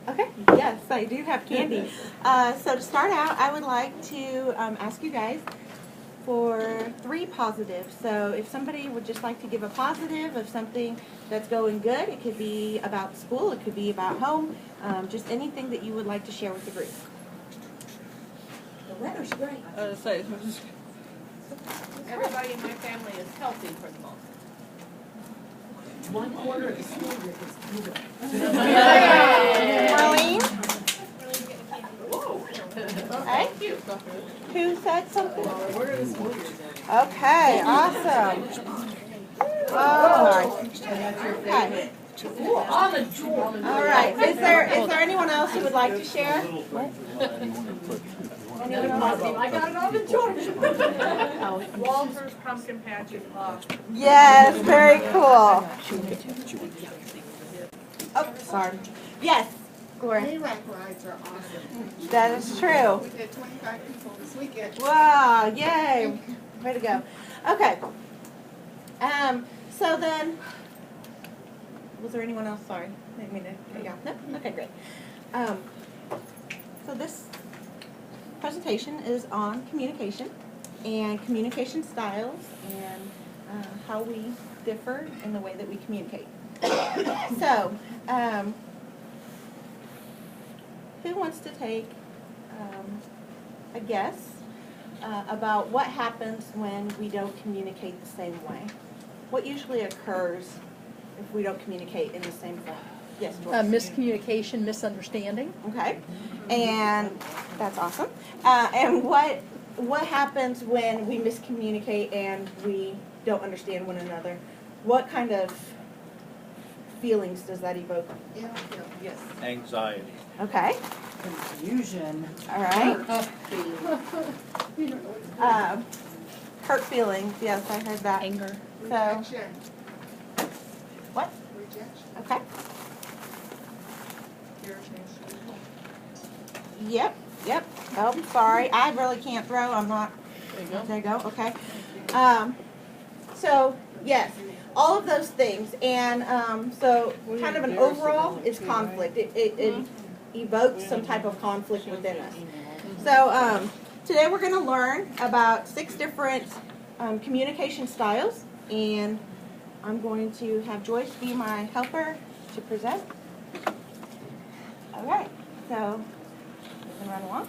Okay, yes, I do have candy. So to start out, I would like to ask you guys for 3 positives. So if somebody would just like to give a positive of something that's going good, it could be about school, it could be about home, just anything that you would like to share with the group. The weather's great. Everybody in my family is healthy for the most. 1/4 of the school year is over. Marlene? Okay. Who said something? Okay, awesome. Okay. On the door. All right. Is there anyone else who would like to share? Anyone else? I got it on the door. Walter's pumpkin patch is awesome. Yes, very cool. Oh, sorry. Yes, Gloria. Hayride rides are awesome. That is true. We did 25 people this weekend. Wow, yay. Way to go. Okay. So then, was there anyone else? Sorry. Didn't mean to cut you off. No? Okay, great. So this presentation is on communication and communication styles and how we differ in the way that we communicate. So, who wants to take a guess about what happens when we don't communicate the same way? What usually occurs if we don't communicate in the same way? Yes, Joyce. Miscommunication, misunderstanding. Okay, and that's awesome. And what happens when we miscommunicate and we don't understand one another? What kind of feelings does that evoke? Yes. Anxiety. Okay, Confusion. all right. You don't know what to do. Hurt feelings, yes, I heard that. Anger. So, Rejection. what? Rejection. Okay. Yep. Oh, sorry. I really can't throw. I'm not. There you go. Okay. So, yes, all of those things. And so kind of an overall is conflict. It evokes some type of conflict within us. So today we're going to learn about 6 different communication styles. And I'm going to have Joyce be my helper to present. All right. So we can run along.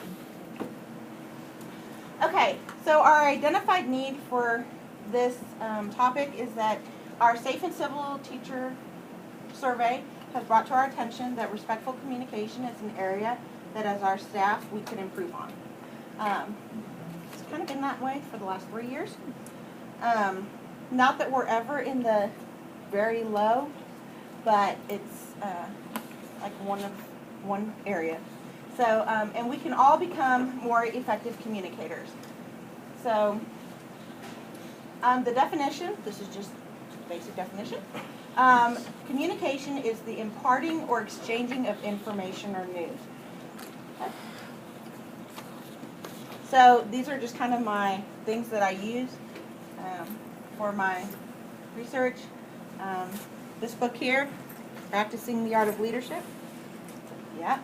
Okay, so our identified need for this topic is that our Safe and Civil Teacher Survey has brought to our attention that respectful communication is an area that as our staff we could improve on. It's kind of been that way for the last 3 years. Not that we're ever in the very low, but it's like one area. So, and we can all become more effective communicators. So, the definition, this is just basic definition. Communication is the imparting or exchanging of information or news. Okay. So, these are just kind of my things that I use for my research. This book here, Practicing the Art of Leadership. Yeah.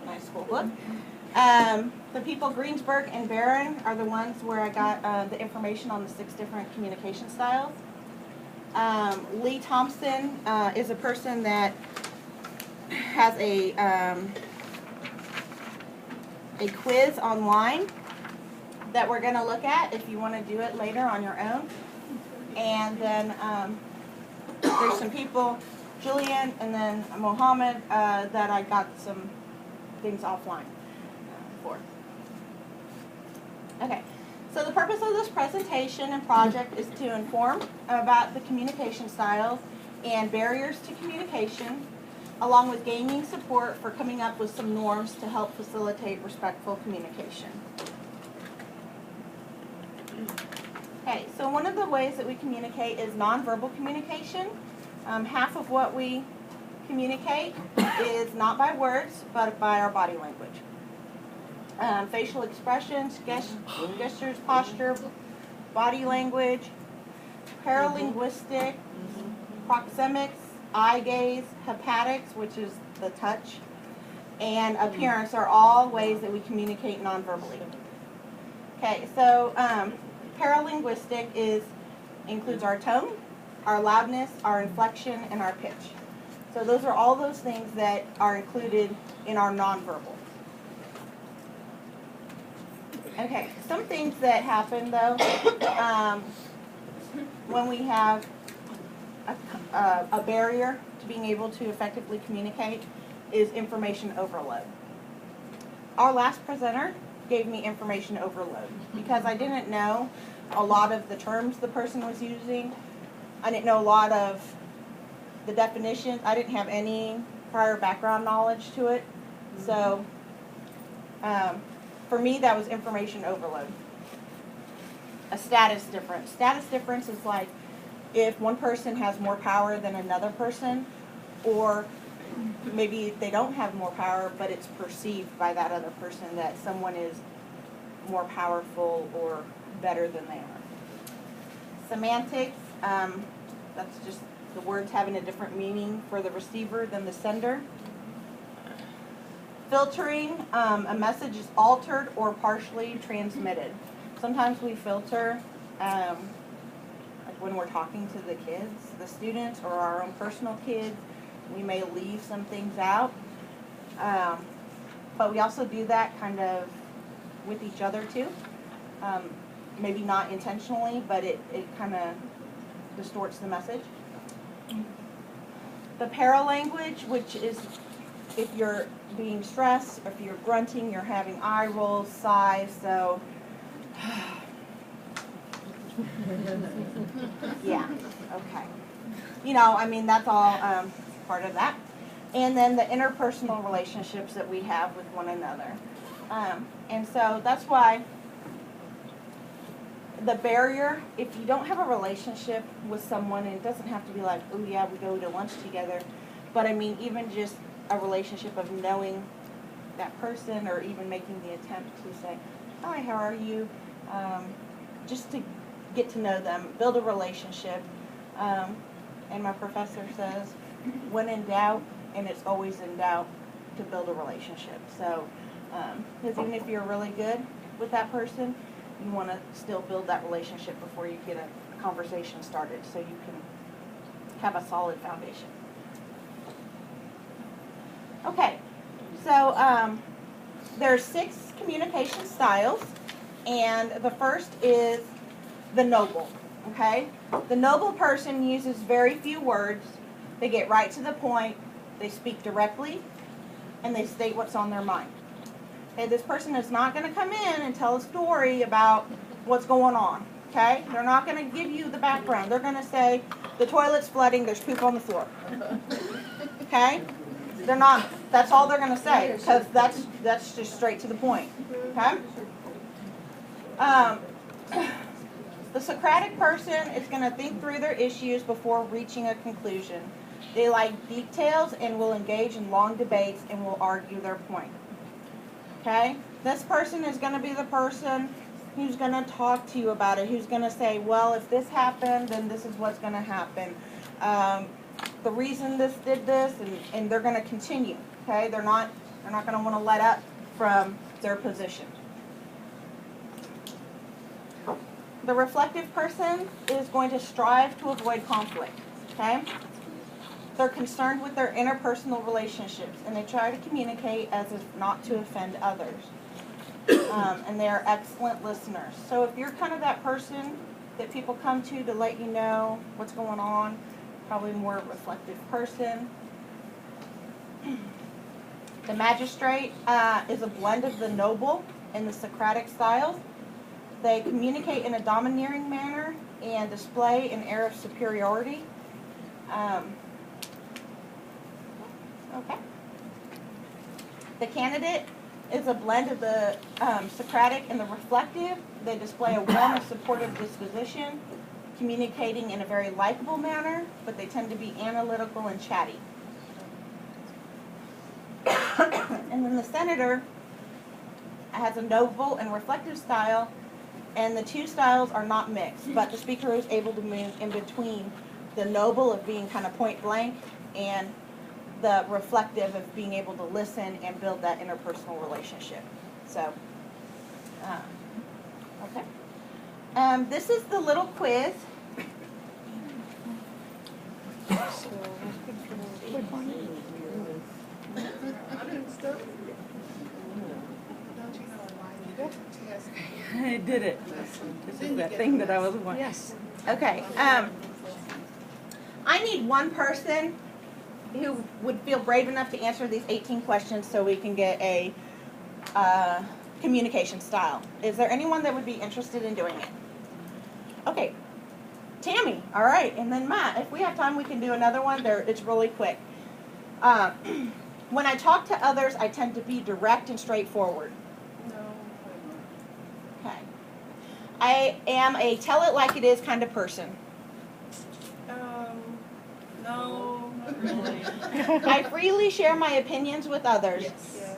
Nice school book. The people Greensburg and Barron are the ones where I got the information on the 6 different communication styles. Lee Thompson is a person that has a quiz online that we're going to look at if you want to do it later on your own. And then there's some people, Julian and then Mohammed, that I got some things offline for. Okay, so the purpose of this presentation and project is to inform about the communication styles and barriers to communication, along with gaining support for coming up with some norms to help facilitate respectful communication. Okay, so one of the ways that we communicate is nonverbal communication. Half of what we communicate is not by words, but by our body language. Facial expressions, gestures, posture, body language, paralinguistic, proxemics, eye gaze, haptics, which is the touch, and appearance are all ways that we communicate non-verbally. Okay, so paralinguistic includes our tone, our loudness, our inflection, and our pitch. So those are all those things that are included in our nonverbal. Okay, some things that happen though, when we have a barrier to being able to effectively communicate is information overload. Our last presenter gave me information overload because I didn't know a lot of the terms the person was using. I didn't know a lot of the definitions. I didn't have any prior background knowledge to it. So for me, that was information overload. A status difference. Status difference is like if one person has more power than another person, or maybe they don't have more power, but it's perceived by that other person that someone is more powerful or better than they are. Semantics, that's just the words having a different meaning for the receiver than the sender. Filtering, a message is altered or partially transmitted. Sometimes we filter, like when we're talking to the kids, the students, or our own personal kids, we may leave some things out. But we also do that kind of with each other too. Maybe not intentionally, but it kind of distorts the message. The paralanguage, which is if you're being stressed, if you're grunting, you're having eye rolls, sighs, so yeah, okay. You know, I mean, that's all part of that. And then the interpersonal relationships that we have with one another. And so that's why the barrier, if you don't have a relationship with someone, and it doesn't have to be like, oh yeah, we go to lunch together, but I mean, even just a relationship of knowing that person, or even making the attempt to say, hi, how are you? Just to get to know them, build a relationship. And my professor says, when in doubt, and it's always in doubt, to build a relationship. So, because even if you're really good with that person, you want to still build that relationship before you get a conversation started, so you can have a solid foundation. Okay, so there's 6 communication styles, and the first is the noble, okay? The noble person uses very few words. They get right to the point, they speak directly, and they state what's on their mind. Okay, this person is not going to come in and tell a story about what's going on, okay? They're not going to give you the background. They're going to say, the toilet's flooding, there's poop on the floor, okay? They're not, that's all they're going to say, because that's just straight to the point, okay? The Socratic person is going to think through their issues before reaching a conclusion. They like details and will engage in long debates and will argue their point. Okay? This person is going to be the person who's going to talk to you about it, who's going to say, well, if this happened, then this is what's going to happen. The reason this did this, and they're going to continue. Okay? They're not going to want to let up from their position. The reflective person is going to strive to avoid conflict. Okay? They're concerned with their interpersonal relationships, and they try to communicate as if not to offend others. And they are excellent listeners. So if you're kind of that person that people come to let you know what's going on, probably more reflective person. The magistrate is a blend of the noble and the Socratic styles. They communicate in a domineering manner and display an air of superiority. Okay. The candidate is a blend of the Socratic and the reflective. They display a warm and supportive disposition, communicating in a very likable manner, but they tend to be analytical and chatty. And then the senator has a noble and reflective style, and the two styles are not mixed, but the speaker is able to move in between the noble of being kind of point blank and the reflective of being able to listen and build that interpersonal relationship. So, okay. This is the little quiz. Click on it. Don't you know why you get the test? I did it. This is that thing that I was wanting. Yes. Okay. I need one person who would feel brave enough to answer these 18 questions so we can get a communication style. Is there anyone that would be interested in doing it? Okay. Tammy, all right, and then Matt. If we have time, we can do another one. It's really quick. When I talk to others, I tend to be direct and straightforward. Okay. I am a tell it like it is kind of person. No, not really. I freely share my opinions with others. Yes.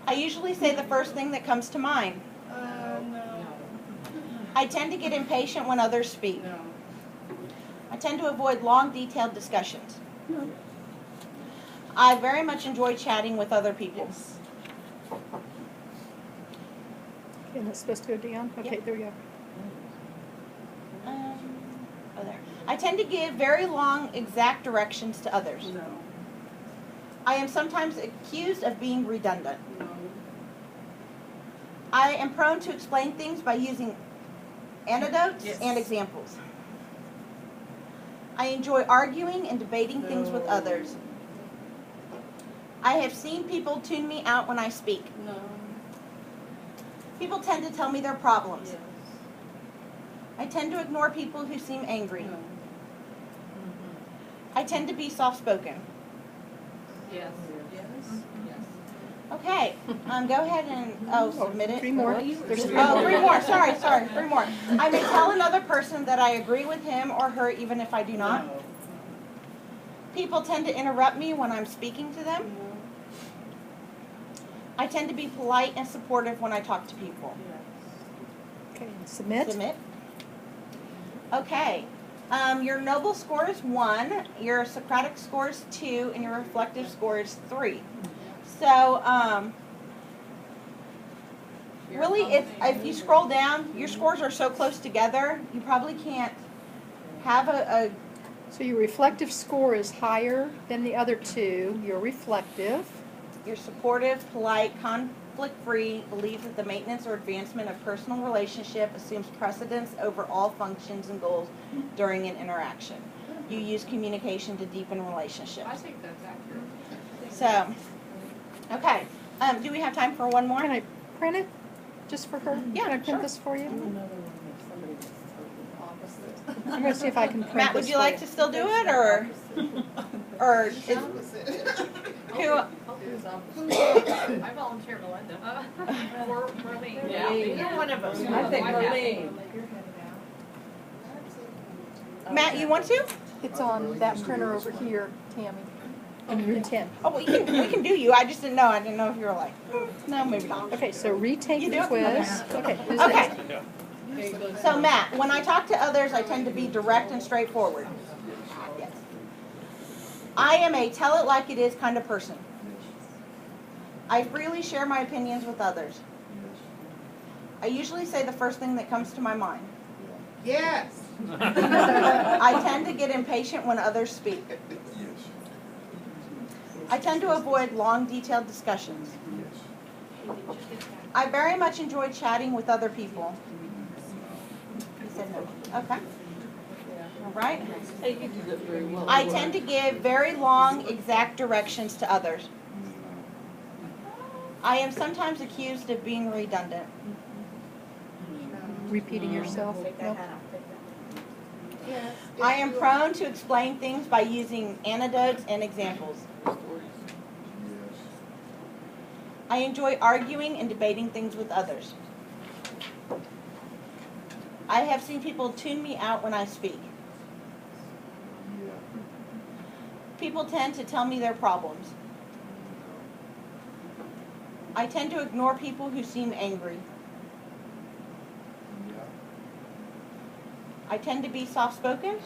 I usually say the first thing that comes to mind. No. I tend to get impatient when others speak. No. I tend to avoid long, detailed discussions. I very much enjoy chatting with other people. And it's supposed to go down? Okay, there we go. Oh, there. I tend to give very long, exact directions to others. No. I am sometimes accused of being redundant. I am prone to explain things by using anecdotes Yes. and examples. I enjoy arguing and debating things with others. I have seen people tune me out when I speak. No. People tend to tell me their problems. Yes. I tend to ignore people who seem angry. No. I tend to be soft-spoken. Yes. Yes. Yes. Okay, go ahead and, submit it. 3 more. There's 3 Oh, more. 3 more, sorry, 3 more. I may tell another person that I agree with him or her even if I do not. People tend to interrupt me when I'm speaking to them. I tend to be polite and supportive when I talk to people. Okay, submit. Submit. Okay. Your Noble score is 1, your Socratic score is 2, and your reflective score is 3. So, really, if you scroll down, your scores are so close together, you probably can't have a So your reflective score is higher than the other 2. You're reflective. you're supportive, polite, conflict-free, believes that the maintenance or advancement of personal relationship assumes precedence over all functions and goals during an interaction. You use communication to deepen relationships. I think that's accurate. So, okay. Do we have time for one more? Can I print it just for her? Yeah, Can I print sure. this for you? Another one if somebody was totally opposite. I'm going to see if I can print Matt, would this you for like to still do it, or is, Opposite. who? I volunteer Melinda. Or Marlene. Yeah. Either one of us. I think Marlene. Matt, you want to? It's on that printer over here, Tammy. And route 10. Oh, we can do you. I just didn't know. I didn't know if you were like, no, maybe not. Okay, so retake You the do? quiz. Okay. who's Okay. next? So Matt, when I talk to others, I tend to be direct and straightforward. Yes. I am a tell it like it is kind of person. I freely share my opinions with others. I usually say the first thing that comes to my mind. Yes. I tend to get impatient when others speak. I tend to avoid long, detailed discussions. I very much enjoy chatting with other people. You said no. Okay. All right. I tend to give very long, exact directions to others. I am sometimes accused of being redundant. Repeating yourself. Nope. Yes. I am prone to explain things by using anecdotes and examples. I enjoy arguing and debating things with others. I have seen people tune me out when I speak. People tend to tell me their problems. I tend to ignore people who seem angry. I tend to be soft-spoken.